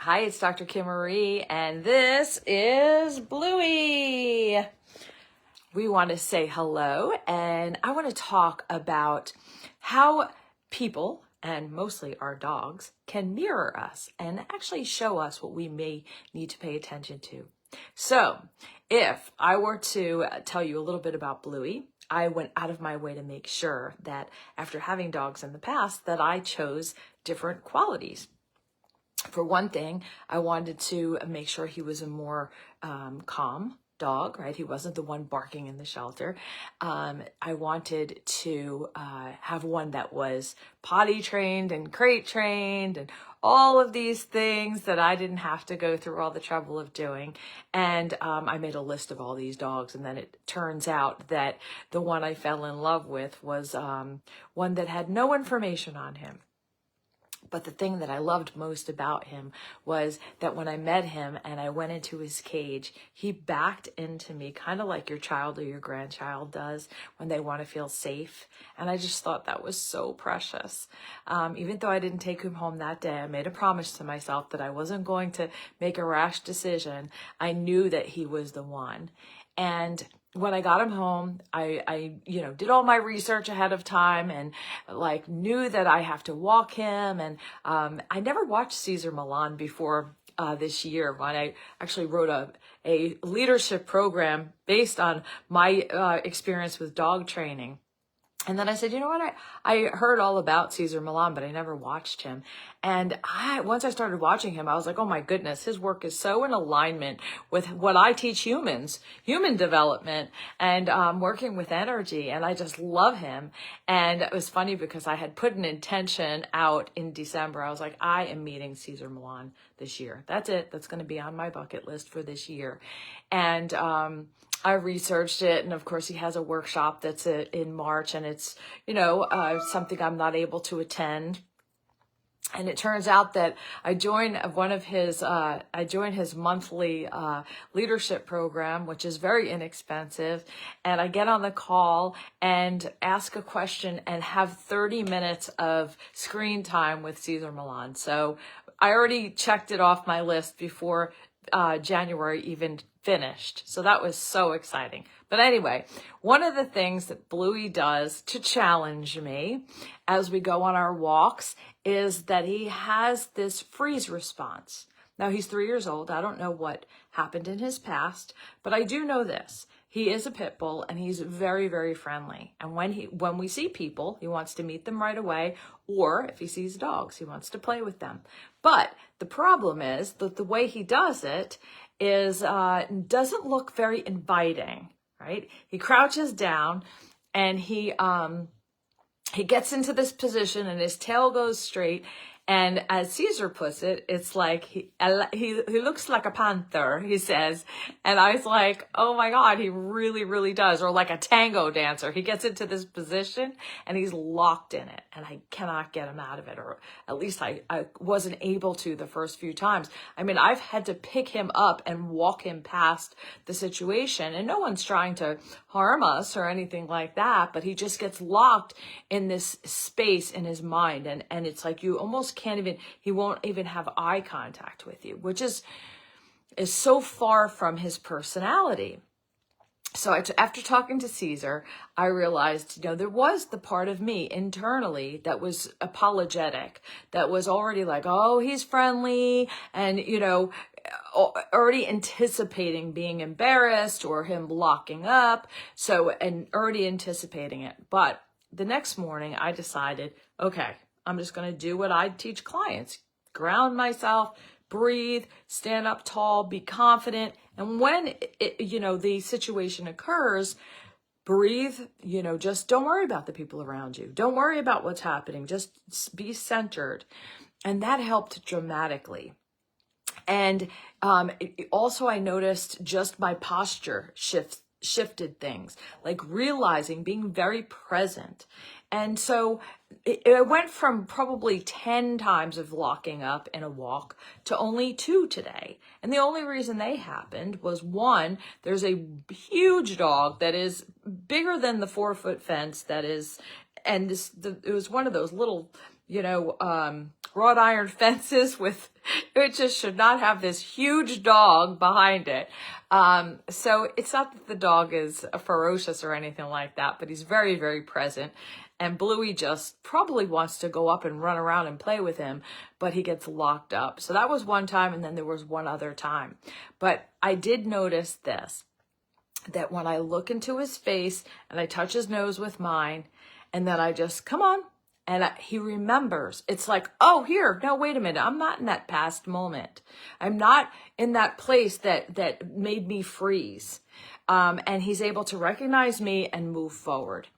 Hi, it's Dr. Kim Marie, and this is Bluey. We want to say hello, and I want to talk about how people, and mostly our dogs, can mirror us and actually show us what we may need to pay attention to. So, if I were to tell you a little bit about Bluey, I went out of my way to make sure that after having dogs in the past, that I chose different qualities. For one thing, I wanted to make sure he was a more calm dog, right? He wasn't the one barking in the shelter. I wanted to have one that was potty trained and crate trained and all of these things that I didn't have to go through all the trouble of doing. And I made a list of all these dogs, and then it turns out that the one I fell in love with was one that had no information on him. But the thing that I loved most about him was that when I met him and I went into his cage, he backed into me, kind of like your child or your grandchild does when they want to feel safe. And I just thought that was so precious. Even though I didn't take him home that day, I made a promise to myself that I wasn't going to make a rash decision. I knew that he was the one. And when I got him home, I did all my research ahead of time and knew that I have to walk him. And I never watched Cesar Millan before this year, when I actually wrote a leadership program based on my experience with dog training. And then I said, you know what? I heard all about Cesar Millan, but I never watched him. And once I started watching him, I was like, oh my goodness, his work is so in alignment with what I teach humans, human development and working with energy. And I just love him. And it was funny because I had put an intention out in December. I was like, I am meeting Cesar Millan this year. That's it. That's going to be on my bucket list for this year. And I researched it, and of course he has a workshop that's in March, and it's, something I'm not able to attend. And it turns out that I joined his monthly leadership program, which is very inexpensive. And I get on the call and ask a question and have 30 minutes of screen time with Cesar Millan. So I already checked it off my list before January even finished. So that was so exciting. But anyway, one of the things that Bluey does to challenge me as we go on our walks is that he has this freeze response. Now he's 3 years old. I don't know what happened in his past, but I do know this. He is a pit bull and he's very, very friendly. And when we see people, he wants to meet them right away. Or if he sees dogs, he wants to play with them. But the problem is that the way he does it is doesn't look very inviting, right? He crouches down and he gets into this position and his tail goes straight. And as Cesar puts it, it's like he looks like a panther, he says. And I was like, oh my God, he really, really does. Or like a tango dancer. He gets into this position and he's locked in it. And I cannot get him out of it. Or at least I wasn't able to the first few times. I mean, I've had to pick him up and walk him past the situation. And no one's trying to harm us or anything like that. But he just gets locked in this space in his mind. And it's like you almost he won't even have eye contact with you, which is so far from his personality. So after talking to Cesar, I realized, there was the part of me internally that was apologetic, that was already like, oh, he's friendly, and, already anticipating being embarrassed or him locking up. And already anticipating it. But the next morning I decided, okay, I'm just going to do what I teach clients. Ground myself, breathe, stand up tall, be confident. And when, the situation occurs, breathe, just don't worry about the people around you. Don't worry about what's happening. Just be centered. And that helped dramatically. And also I noticed just my posture shifted things, like realizing, being very present. And so it went from probably 10 times of locking up in a walk to only 2 today. And the only reason they happened was, one, there's a huge dog that is bigger than the 4-foot fence that is, and it was one of those little wrought iron fences with, it just should not have this huge dog behind it. So it's not that the dog is ferocious or anything like that, but he's very, very present. And Bluey just probably wants to go up and run around and play with him, but he gets locked up. So that was one time, and then there was one other time. But I did notice this, that when I look into his face and I touch his nose with mine, and then I just, come on, and he remembers. It's like, oh, here, no, wait a minute. I'm not in that past moment. I'm not in that place that made me freeze. And he's able to recognize me and move forward.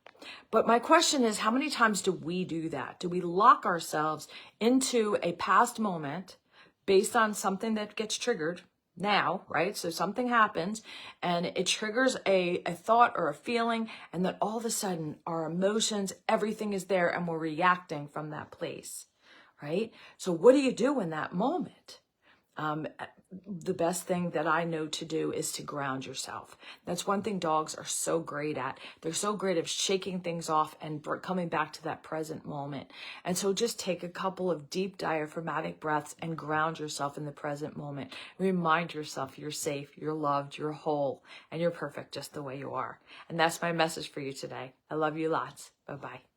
But my question is, how many times do we do that? Do we lock ourselves into a past moment based on something that gets triggered now, right? So something happens and it triggers a thought or a feeling, and then all of a sudden our emotions, everything is there, and we're reacting from that place, right? So what do you do in that moment? The best thing that I know to do is to ground yourself. That's one thing dogs are so great at. They're so great at shaking things off and coming back to that present moment. And so just take a couple of deep diaphragmatic breaths and ground yourself in the present moment. Remind yourself you're safe, you're loved, you're whole, and you're perfect just the way you are. And that's my message for you today. I love you lots. Bye-bye.